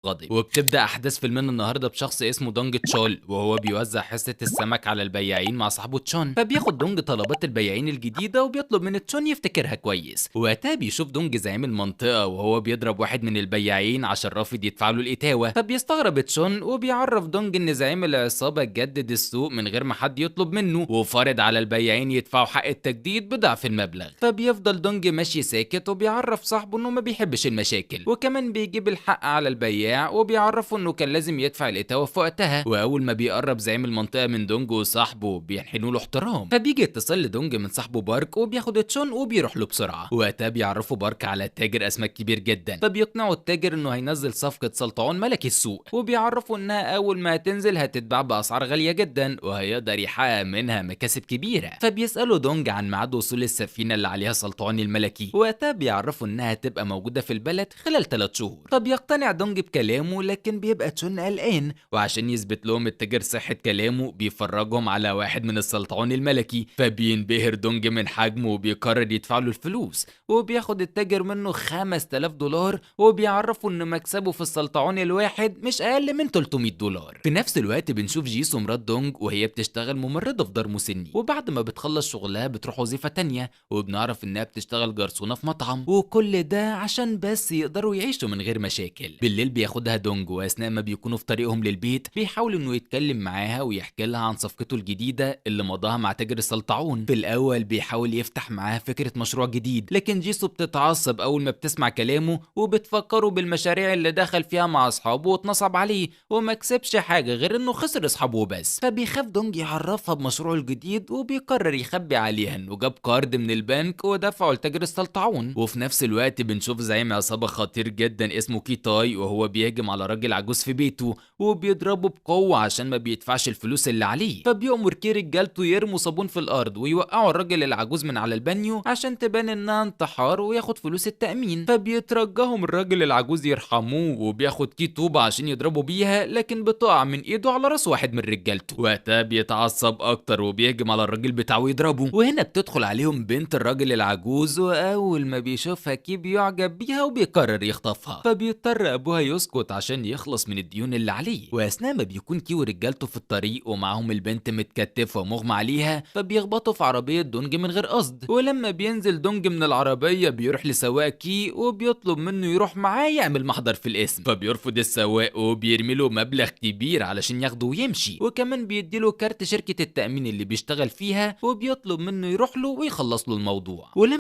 غاضب. وبتبدأ أحداث فيلمنا النهارده بشخص اسمه دونج تشول، وهو بيوزع حصة السمك على البياعين مع صاحبه تشون. فبياخد دونج طلبات البياعين الجديدة وبيطلب من تشون يفتكرها كويس. وقتها بيشوف دونج زعيم المنطقة وهو بيضرب واحد من البياعين عشان رافض يدفع له الإتاوة. فبيستغرب تشون وبيعرف دونج إن زعيم العصابة جدد السوق من غير ما حد يطلب منه، وفارض على البياعين يدفعوا حق التجديد بضعف المبلغ. فبيفضل دونج ماشي ساكت وبيعرف صاحبه إنه ما بيحبش المشاكل، وكمان بيجيب الحق على البياع وبيعرفه انه كان لازم يدفع الاتاوه في وقتها. واول ما بيقرب زعيم المنطقه من دونج وصاحبه بينحنوا له احترام. فبيجي اتصال لدونج من صاحبه بارك وبياخد تشون وبيروح له بسرعه. وقتها بيعرفوا بارك على تاجر اسماك كبير جدا، فبيقنعوا التاجر انه هينزل صفقه سلطعون ملك السوق، وبيعرفوا انها اول ما هتنزل هتتباع باسعار غاليه جدا وهيقدر يحقق منها مكاسب كبيره. فبيسالوا دونج عن ميعاد وصول السفينه اللي عليها سلطعون الملكي. وقتها بيعرفوا انها هتبقى موجوده في البلد خلال 3 شهور. فبيقتنع دونج كلامه، لكن بيبقى تشون قلقان، وعشان يثبت لهم التاجر صحة كلامه بيفرجهم على واحد من السلطعون الملكي. فبينبهر دونج من حجمه وبيقرر يدفع له الفلوس، وبياخد التاجر منه 5000 دولار وبيعرفوا ان مكسبه في السلطعون الواحد مش اقل من 300 دولار. في نفس الوقت بنشوف جيسو مرات دونج وهي بتشتغل ممرضة في دار مسني، وبعد ما بتخلص شغلها بتروح وظيفة تانية، وبنعرف انها بتشتغل جرسونة في مطعم، وكل ده عشان بس يقدروا يعيشوا من غير مشاكل. بالليل بياخدها دونج، واثناء ما بيكونوا في طريقهم للبيت بيحاول انه يتكلم معاها ويحكي لها عن صفقته الجديده اللي مضاها مع تاجر السلطعون. في الاول بيحاول يفتح معاها فكره مشروع جديد، لكن جيسو بتتعصب اول ما بتسمع كلامه وبتفكره بالمشاريع اللي دخل فيها مع اصحابه واتنصب عليه وما كسبش حاجه غير انه خسر اصحابه بس. فبيخاف دونج يعرفها بمشروعه الجديد، وبيقرر يخبي عليها انه جاب كارد من البنك ودفعه لتاجر السلطعون. وفي نفس الوقت بنشوف زعيم عصابه خطير جدا اسمه كيتاي وهو بيهجم على راجل عجوز في بيته وبيضربه بقوه عشان ما بيدفعش الفلوس اللي عليه. فبيأمر كي رجالته يرموا صابون في الارض ويوقعوا الراجل العجوز من على البانيو عشان تبان انها انتحار وياخد فلوس التأمين. فبيترجاهم الراجل العجوز يرحموه، وبياخد كي طوبة عشان يضربوا بيها، لكن بتقع من ايده على راس واحد من رجالته. وقتها بيتعصب اكتر وبيهجم على الراجل بتاعه ويضربه. وهنا بتدخل عليهم بنت الراجل العجوز، واول ما بيشوفها كي بيعجب بيها وبيقرر يخطفها. فبيضطر ابوها يسكت عشان يخلص من الديون اللي عليه. واثناء ما بيكون كي ورجالته في الطريق ومعاهم البنت متكتفه ومغمى عليها، فبيخبطوا في عربيه دونج من غير قصد. ولما بينزل دونج من العربيه بيروح لسواق كي وبيطلب منه يروح معاه يعمل محضر في الاسم. فبيرفض السواق وبيرمي له مبلغ كبير علشان ياخده ويمشي، وكمان بيديله كارت شركه التامين اللي بيشتغل فيها وبيطلب منه يروح له ويخلص له الموضوع.